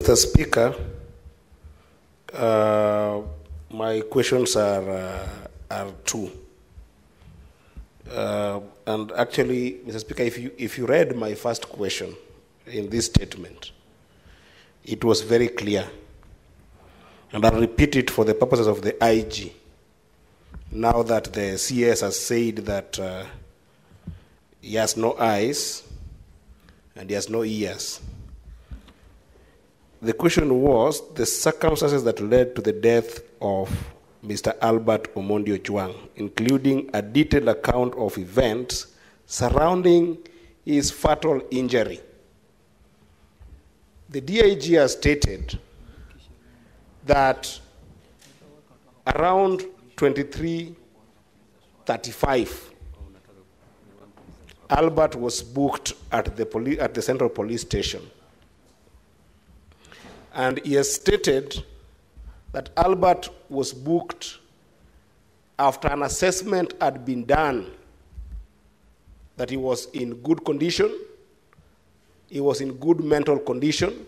Mr. Speaker, my questions are two. And actually, Mr. Speaker, if you read my first question in this statement, it was very clear. And I'll repeat it for the purposes of the IG. Now that the CS has said that he has no eyes and he has no ears. The question was the circumstances that led to the death of Mr. Albert Omondi Ojwang, including a detailed account of events surrounding his fatal injury. The DIG has stated that around 23:35, Albert was booked at the Central Police Station. And he has stated that Albert was booked after an assessment had been done that he was in good condition, he was in good mental condition,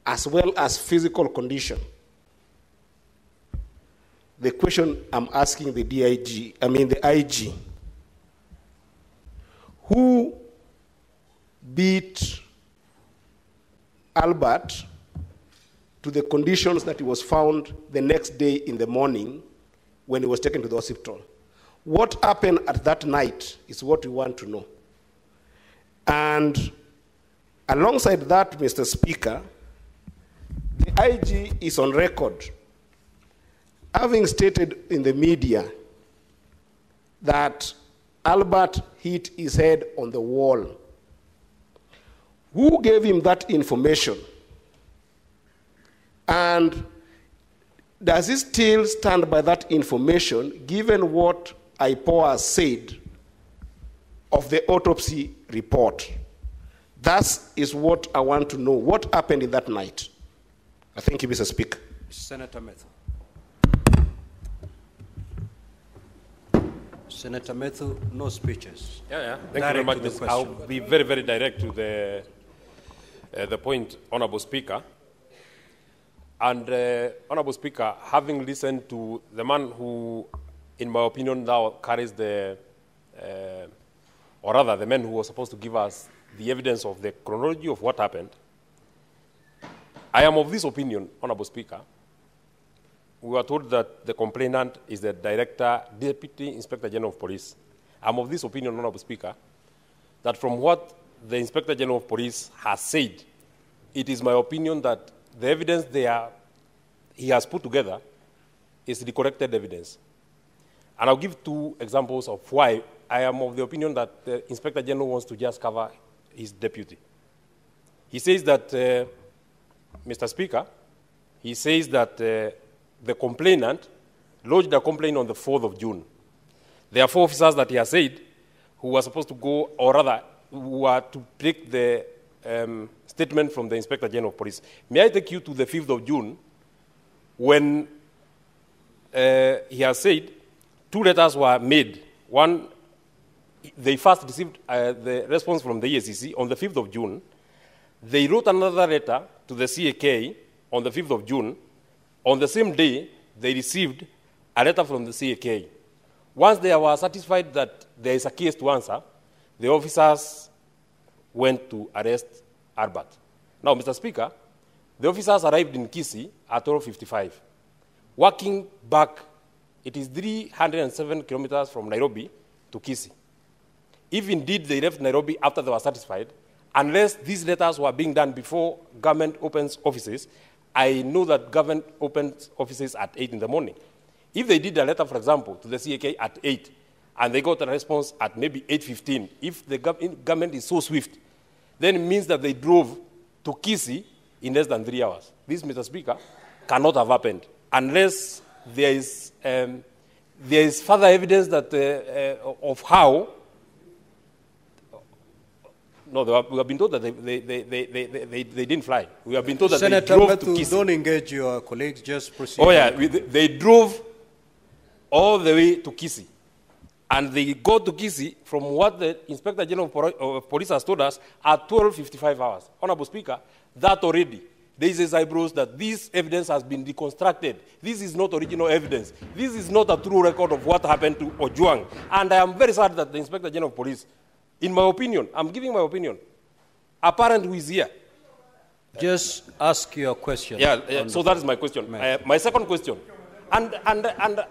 as well as physical condition. The question I'm asking the IG, who beat Albert to the conditions that he was found the next day in the morning when he was taken to the hospital? What happened at that night is what we want to know. And alongside that, Mr. Speaker, the IG is on record having stated in the media that Albert hit his head on the wall. Who gave him that information? And does he still stand by that information, given what IPOA said of the autopsy report? That is what I want to know. What happened in that night? Thank you, Mr. Speaker. Senator Methu. Senator Methu, no speeches. Thank you very much. I'll be very, very direct to the point, Honorable Speaker. And Honorable Speaker, having listened to the man who, in my opinion, now carries the man who was supposed to give us the evidence of the chronology of what happened, I am of this opinion, Honorable Speaker. We were told that the complainant is the Deputy Inspector General of Police. I'm of this opinion, Honorable Speaker, that from what the Inspector General of Police has said, it is my opinion that the evidence he has put together is the corrected evidence. And I'll give two examples of why I am of the opinion that the Inspector General wants to just cover his deputy. He says that, Mr. Speaker, he says that the complainant lodged a complaint on the 4th of June. There are 4 officers that he has said who were supposed to go, or rather, who were to take the statement from the Inspector General of Police. May I take you to the 5th of June when he has said 2 letters were made. One, they first received the response from the EACC on the 5th of June. They wrote another letter to the CAK on the 5th of June. On the same day, they received a letter from the CAK. Once they were satisfied that there is a case to answer, the officers went to arrest Albert. Now, Mr. Speaker, the officers arrived in Kisii at 12:55. Walking back, it is 307 kilometers from Nairobi to Kisii. If indeed they left Nairobi after they were satisfied, unless these letters were being done before government opens offices, I know that government opens offices at 8 in the morning. If they did a letter, for example, to the CAK at 8, and they got a response at maybe 8:15, if the government is so swift, then it means that they drove to Kisii in less than 3 hours. This, Mr. Speaker, cannot have happened unless there is further evidence that of how. No, we have been told that they didn't fly. We have been told that Senator they drove Methu, to Kisii. don't engage your colleagues, just proceed. Oh yeah, they drove all the way to Kisii. And they go to Kisii from what the Inspector General of Police has told us at 12:55 hours. Honorable Speaker, that already raises eyebrows that this evidence has been reconstructed. This is not original evidence. This is not a true record of what happened to Ojwang. And I am very sad that the Inspector General of Police, in my opinion, I'm giving my opinion, a parent who is here. Just ask your question. So that is my question. My second question. And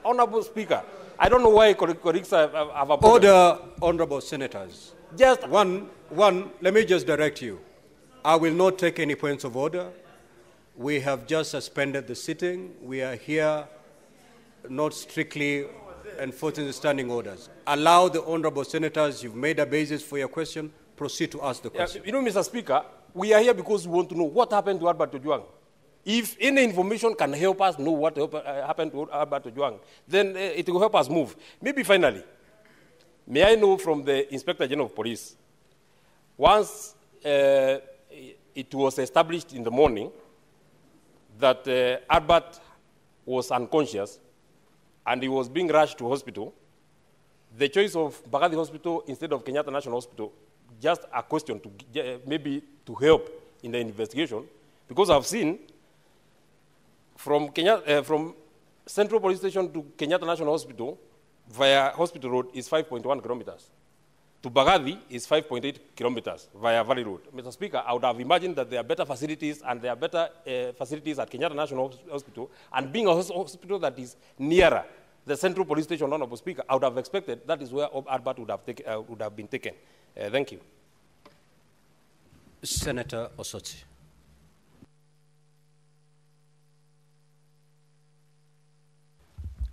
Honorable Speaker, I don't know why colleagues have a problem. Order, honorable senators. Just One, let me just direct you. I will not take any points of order. We have just suspended the sitting. We are here not strictly enforcing the standing orders. Allow the honorable senators, you've made a basis for your question, proceed to ask the question. You know, Mr. Speaker, we are here because we want to know what happened to Albert Ojwang. If any information can help us know what happened to Albert Ojwang, then it will help us move. Maybe finally, may I know from the Inspector General of Police, once it was established in the morning that Albert was unconscious and he was being rushed to hospital, the choice of Mbagathi Hospital instead of Kenyatta National Hospital, just a question to maybe to help in the investigation, because I've seen from Central Police Station to Kenyatta National Hospital via Hospital Road is 5.1 kilometers. To Mbagathi is 5.8 kilometers via Valley Road. Mr. Speaker, I would have imagined that there are better facilities and there are better facilities at Kenyatta National Hospital, and being a hospital that is nearer the Central Police Station, Honorable Speaker, I would have expected that is where Albert would have been taken. Thank you. Senator Osotsi.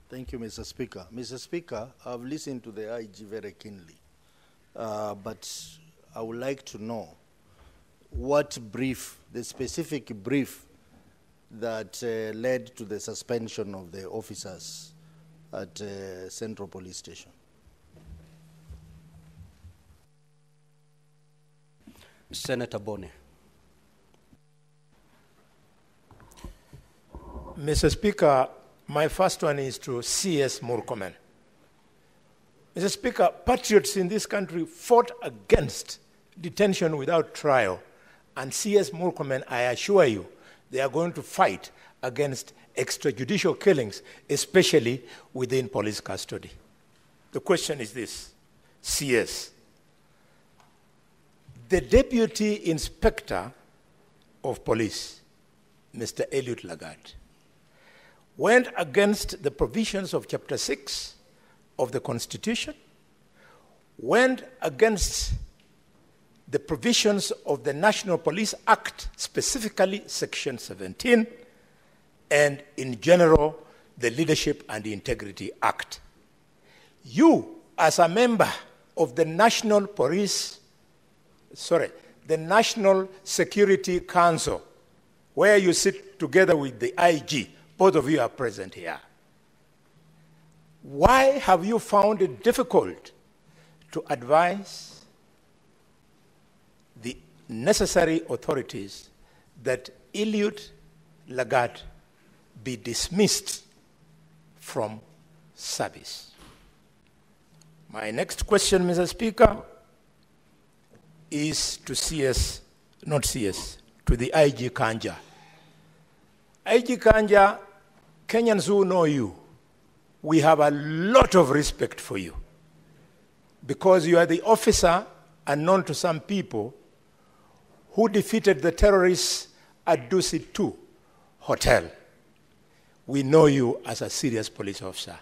Thank you, Mr. Speaker. Mr. Speaker, I've listened to the IG very keenly, but I would like to know what brief, the specific brief that led to the suspension of the officers at Central Police Station. Senator Bone. Mr. Speaker, my first one is to CS Murkomen. Mr. Speaker, patriots in this country fought against detention without trial, and CS Murkomen, I assure you, they are going to fight against extrajudicial killings, especially within police custody. The question is this, CS. The Deputy Inspector of Police, Mr. Eliud Lagat, went against the provisions of Chapter 6 of the Constitution, went against the provisions of the National Police Act, specifically Section 17, and in general, the Leadership and Integrity Act. You, as a member of the National Security Council, where you sit together with the IG, both of you are present here. Why have you found it difficult to advise the necessary authorities that Eliud Lagat be dismissed from service? My next question, Mr. Speaker, is to CS, not CS, to the IG Kanja. IG Kanja, Kenyans who know you, we have a lot of respect for you because you are the officer, unknown to some people, who defeated the terrorists at Dusit 2 Hotel. We know you as a serious police officer.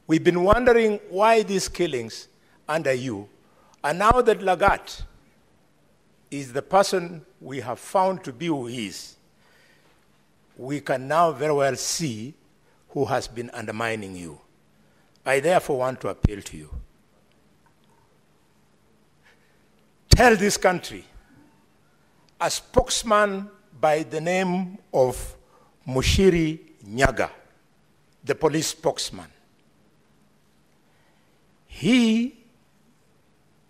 We've been wondering why these killings under you, and now that Lagat is the person we have found to be who he is, we can now very well see who has been undermining you. I therefore want to appeal to you. Tell this country, a spokesman by the name of Mushiri Nyaga, the police spokesman, he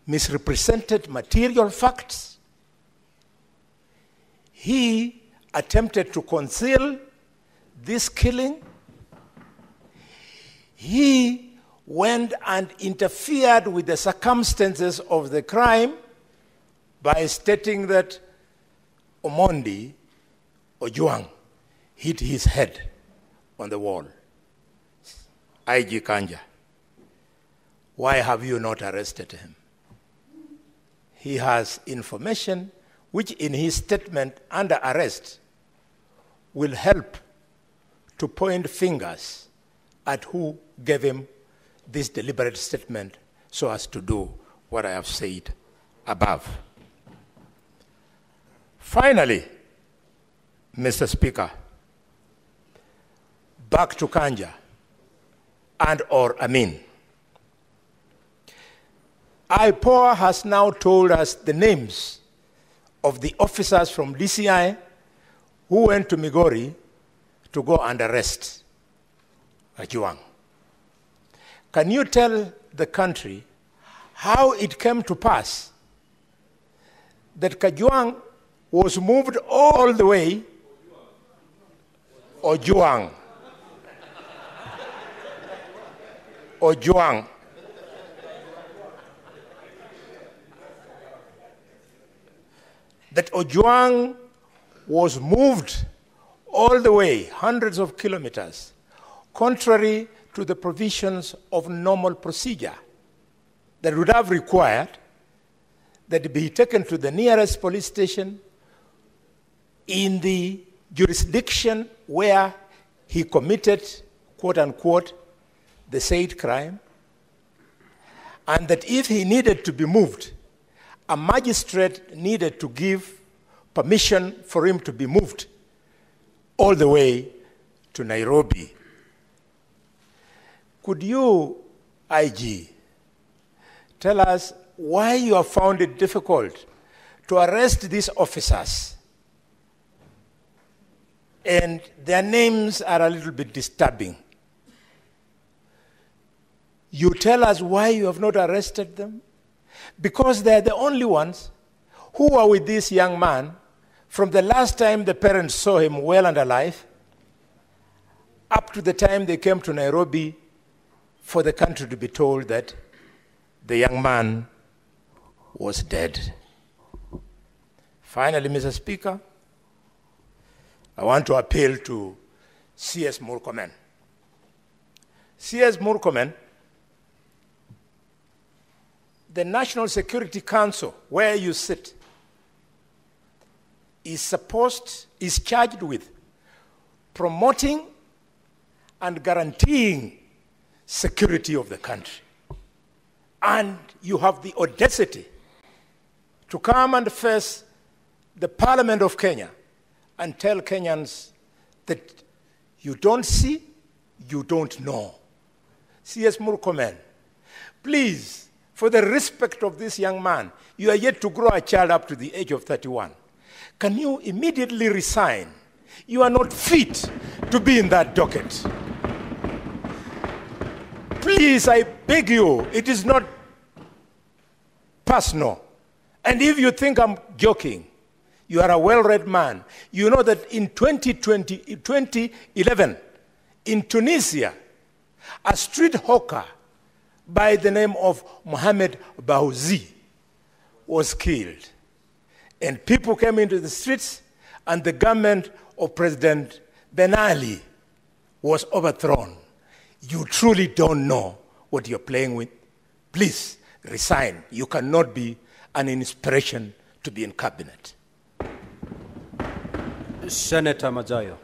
misrepresented material facts. He attempted to conceal this killing. He went and interfered with the circumstances of the crime by stating that Omondi Ojwang hit his head on the wall. IG Kanja, why have you not arrested him? He has information which in his statement under arrest will help to point fingers at who gave him this deliberate statement so as to do what I have said above. Finally, Mr. Speaker, back to Kanja and or Amin. IPOA has now told us the names of the officers from DCI who went to Migori to go and arrest Ojwang. Can you tell the country how it came to pass that Ojwang was moved all the way, Ojwang, that Ojwang was moved all the way, hundreds of kilometers, contrary to the provisions of normal procedure that would have required that he be taken to the nearest police station in the jurisdiction where he committed, quote unquote, the said crime, and that if he needed to be moved, a magistrate needed to give permission for him to be moved all the way to Nairobi. Could you, IG, tell us why you have found it difficult to arrest these officers? And their names are a little bit disturbing. You tell us why you have not arrested them? Because they're the only ones who were with this young man from the last time the parents saw him well and alive up to the time they came to Nairobi for the country to be told that the young man was dead. Finally, Mr. Speaker, I want to appeal to C.S. Murkomen. C.S. Murkomen, the National Security Council, where you sit, is charged with promoting and guaranteeing security of the country. And you have the audacity to come and face the Parliament of Kenya and tell Kenyans that you don't see, you don't know. C.S. Murkomen, please, for the respect of this young man, you are yet to grow a child up to the age of 31. Can you immediately resign? You are not fit to be in that docket. Please, I beg you, it is not personal. And if you think I'm joking, you are a well-read man. You know that in 2011, in Tunisia, a street hawker by the name of Mohamed Bouazizi was killed. And people came into the streets, and the government of President Ben Ali was overthrown. You truly don't know what you're playing with. Please resign. You cannot be an inspiration to be in cabinet. Senator Madzayo.